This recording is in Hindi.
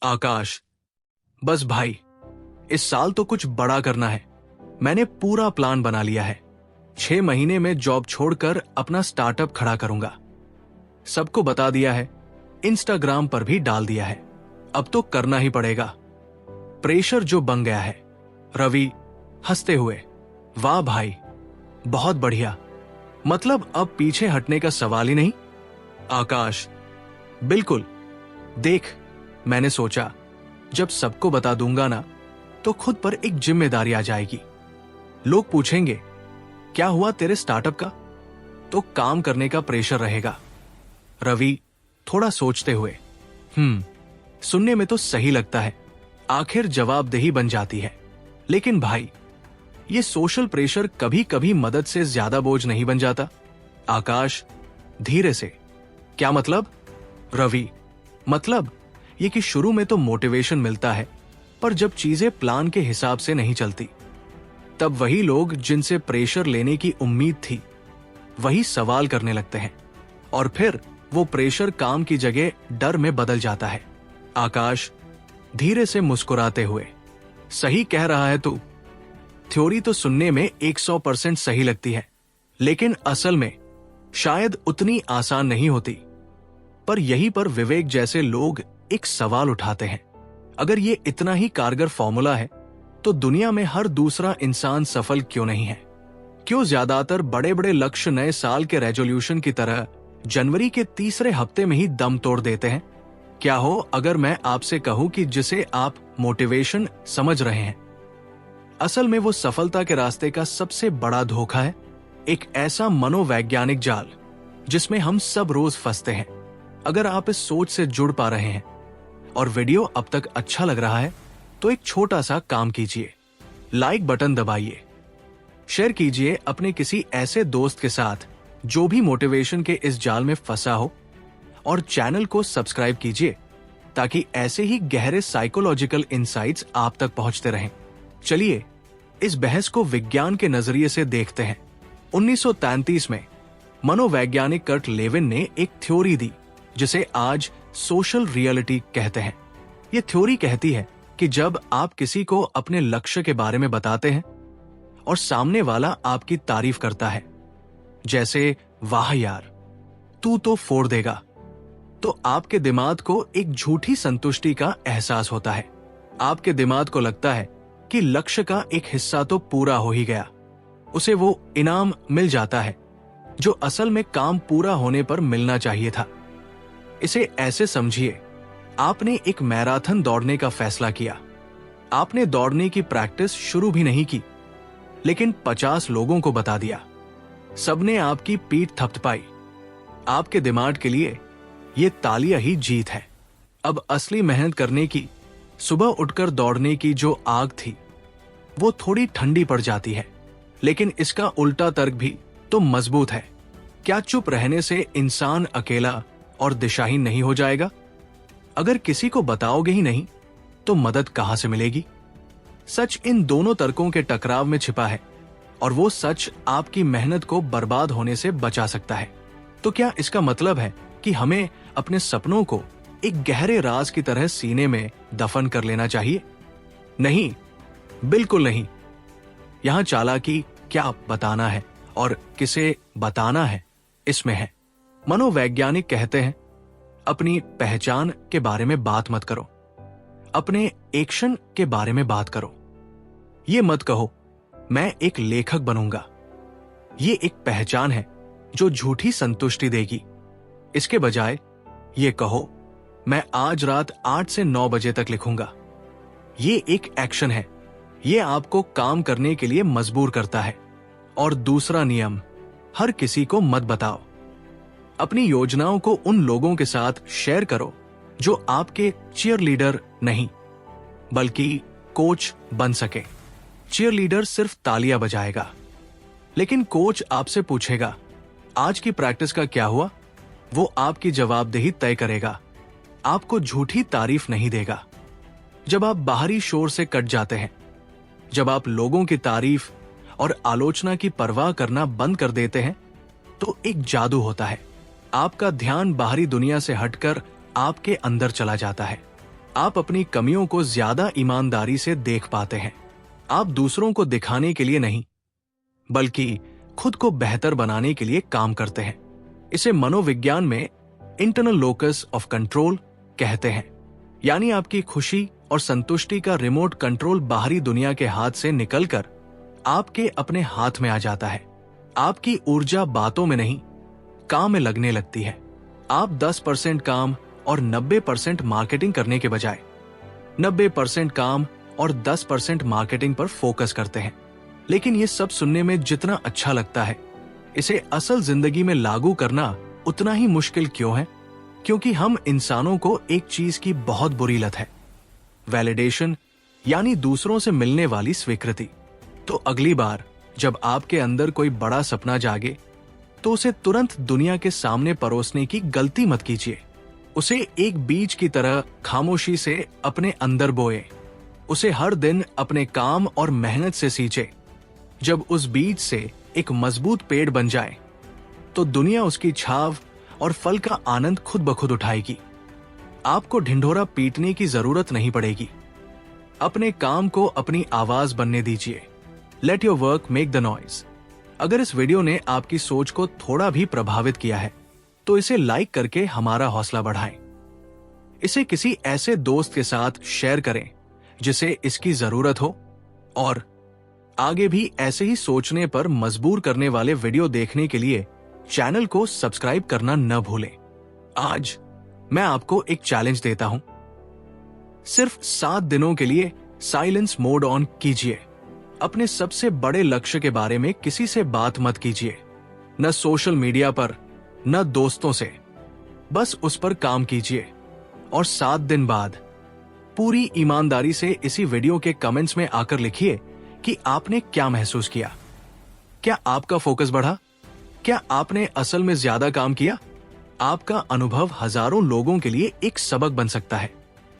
आकाश, बस भाई, इस साल तो कुछ बड़ा करना है। मैंने पूरा प्लान बना लिया है। 6 महीने में जॉब छोड़कर अपना स्टार्टअप खड़ा करूंगा। सबको बता दिया है, इंस्टाग्राम पर भी डाल दिया है। अब तो करना ही पड़ेगा। प्रेशर जो बन गया है। रवि हंसते हुए, वाह भाई, बहुत बढ़िया। मतलब अब पीछे हटने का सवाल ही नहीं। आकाश, बिल्कुल। देख, मैंने सोचा जब सबको बता दूंगा ना, तो खुद पर एक जिम्मेदारी आ जाएगी। लोग पूछेंगे, क्या हुआ तेरे स्टार्टअप का? तो काम करने का प्रेशर रहेगा। रवि थोड़ा सोचते हुए, सुनने में तो सही लगता है। आखिर जवाबदेही बन जाती है। लेकिन भाई, ये सोशल प्रेशर कभी कभी मदद से ज्यादा बोझ नहीं बन जाता? आकाश धीरे से, क्या मतलब? रवि, मतलब ये कि शुरू में तो मोटिवेशन मिलता है, पर जब चीजें प्लान के हिसाब से नहीं चलती, तब वही लोग जिनसे प्रेशर लेने की उम्मीद थी, वही सवाल करने लगते हैं। और फिर वो प्रेशर काम की जगह डर में बदल जाता है। आकाश धीरे से मुस्कुराते हुए, सही कह रहा है तू। थ्योरी तो सुनने में 100% सही लगती है, लेकिन असल में शायद उतनी आसान नहीं होती। पर यहीं पर विवेक जैसे लोग एक सवाल उठाते हैं, अगर ये इतना ही कारगर फॉर्मूला है, तो दुनिया में हर दूसरा इंसान सफल क्यों नहीं है? क्यों ज्यादातर बड़े बड़े लक्ष्य नए साल के रेजोल्यूशन की तरह जनवरी के तीसरे हफ्ते में ही दम तोड़ देते हैं? क्या हो अगर मैं आपसे कहूं कि जिसे आप मोटिवेशन समझ रहे हैं, असल में वो सफलता के रास्ते का सबसे बड़ा धोखा है। एक ऐसा मनोवैज्ञानिक जाल जिसमें हम सब रोज फंसते हैं। अगर आप इस सोच से जुड़ पा रहे हैं और वीडियो अब तक अच्छा लग रहा है, तो एक छोटा सा काम कीजिए, लाइक बटन दबाइए, शेयर कीजिए अपने किसी ऐसे दोस्त के साथ जो भी मोटिवेशन के इस जाल में फंसा हो, और चैनल को सब्सक्राइब कीजिए ताकि ऐसे ही गहरे साइकोलॉजिकल इनसाइट्स आप तक पहुंचते रहें। चलिए इस बहस को विज्ञान के नजरिए से देखते हैं। 1933 में मनोवैज्ञानिक कर्ट लेविन ने एक थ्योरी दी जिसे आज सोशल रियलिटी कहते हैं। यह थ्योरी कहती है कि जब आप किसी को अपने लक्ष्य के बारे में बताते हैं और सामने वाला आपकी तारीफ करता है, जैसे वाह यार, तू तो फोड़ देगा, तो आपके दिमाग को एक झूठी संतुष्टि का एहसास होता है। आपके दिमाग को लगता है कि लक्ष्य का एक हिस्सा तो पूरा हो ही गया, उसे वो इनाम मिल जाता है जो असल में काम पूरा होने पर मिलना चाहिए था। इसे ऐसे समझिए, आपने एक मैराथन दौड़ने का फैसला किया। आपने दौड़ने की प्रैक्टिस शुरू भी नहीं की, लेकिन 50 लोगों को बता दिया। सबने आपकी पीठ थपथपाई। आपके दिमाग के लिए ये तालियां ही जीत है। अब असली मेहनत करने की, सुबह उठकर दौड़ने की जो आग थी, वो थोड़ी ठंडी पड़ जाती है। लेकिन इसका उल्टा तर्क भी तो मजबूत है। क्या चुप रहने से इंसान अकेला और दिशाहीन नहीं हो जाएगा? अगर किसी को बताओगे ही नहीं, तो मदद कहां से मिलेगी? सच इन दोनों तर्कों के टकराव में छिपा है, और वो सच आपकी मेहनत को बर्बाद होने से बचा सकता है। तो क्या इसका मतलब है कि हमें अपने सपनों को एक गहरे राज की तरह सीने में दफन कर लेना चाहिए? नहीं, बिल्कुल नहीं। यहां चालाकी क्या बताना है और किसे बताना है, इसमें है। मनोवैज्ञानिक कहते हैं, अपनी पहचान के बारे में बात मत करो, अपने एक्शन के बारे में बात करो। ये मत कहो मैं एक लेखक बनूंगा। ये एक पहचान है जो झूठी संतुष्टि देगी। इसके बजाय ये कहो, मैं आज रात 8 से 9 बजे तक लिखूंगा। ये एक एक्शन है। ये आपको काम करने के लिए मजबूर करता है। और दूसरा नियम, हर किसी को मत बताओ। अपनी योजनाओं को उन लोगों के साथ शेयर करो जो आपके चीयरलीडर नहीं, बल्कि कोच बन सके। चीयरलीडर सिर्फ तालियां बजाएगा, लेकिन कोच आपसे पूछेगा, आज की प्रैक्टिस का क्या हुआ? वो आपकी जवाबदेही तय करेगा, आपको झूठी तारीफ नहीं देगा। जब आप बाहरी शोर से कट जाते हैं, जब आप लोगों की तारीफ और आलोचना की परवाह करना बंद कर देते हैं, तो एक जादू होता है। आपका ध्यान बाहरी दुनिया से हटकर आपके अंदर चला जाता है। आप अपनी कमियों को ज्यादा ईमानदारी से देख पाते हैं। आप दूसरों को दिखाने के लिए नहीं, बल्कि खुद को बेहतर बनाने के लिए काम करते हैं। इसे मनोविज्ञान में इंटरनल लोकस ऑफ कंट्रोल कहते हैं। यानी आपकी खुशी और संतुष्टि का रिमोट कंट्रोल बाहरी दुनिया के हाथ से निकलकर आपके अपने हाथ में आ जाता है। आपकी ऊर्जा बातों में नहीं, काम में लगने लगती है। आप 10% काम और 90% मार्केटिंग करने के बजाय 90% काम और 10% मार्केटिंग पर फोकस करते हैं। लेकिन ये सब सुनने में जितना अच्छा लगता है, इसे असल जिंदगी में लागू करना उतना ही मुश्किल क्यों है? क्योंकि हम इंसानों को एक चीज की बहुत बुरी लत है, वैलिडेशन, यानी दूसरों से मिलने वाली स्वीकृति। तो अगली बार जब आपके अंदर कोई बड़ा सपना जागे, तो उसे तुरंत दुनिया के सामने परोसने की गलती मत कीजिए। उसे एक बीज की तरह खामोशी से अपने अंदर बोए। उसे हर दिन अपने काम और मेहनत से सींचे। जब उस बीज से एक मजबूत पेड़ बन जाए, तो दुनिया उसकी छाव और फल का आनंद खुद ब खुद उठाएगी। आपको ढिंढोरा पीटने की जरूरत नहीं पड़ेगी। अपने काम को अपनी आवाज बनने दीजिए। Let your work make the noise. अगर इस वीडियो ने आपकी सोच को थोड़ा भी प्रभावित किया है, तो इसे लाइक करके हमारा हौसला बढ़ाएं। इसे किसी ऐसे दोस्त के साथ शेयर करें जिसे इसकी जरूरत हो, और आगे भी ऐसे ही सोचने पर मजबूर करने वाले वीडियो देखने के लिए चैनल को सब्सक्राइब करना न भूलें। आज मैं आपको एक चैलेंज देता हूं। सिर्फ 7 दिनों के लिए साइलेंस मोड ऑन कीजिए। अपने सबसे बड़े लक्ष्य के बारे में किसी से बात मत कीजिए, न सोशल मीडिया पर, न दोस्तों से। बस उस पर काम कीजिए, और 7 दिन बाद पूरी ईमानदारी से इसी वीडियो के कमेंट्स में आकर लिखिए कि आपने क्या महसूस किया। क्या आपका फोकस बढ़ा? क्या आपने असल में ज्यादा काम किया? आपका अनुभव हजारों लोगों के लिए एक सबक बन सकता है।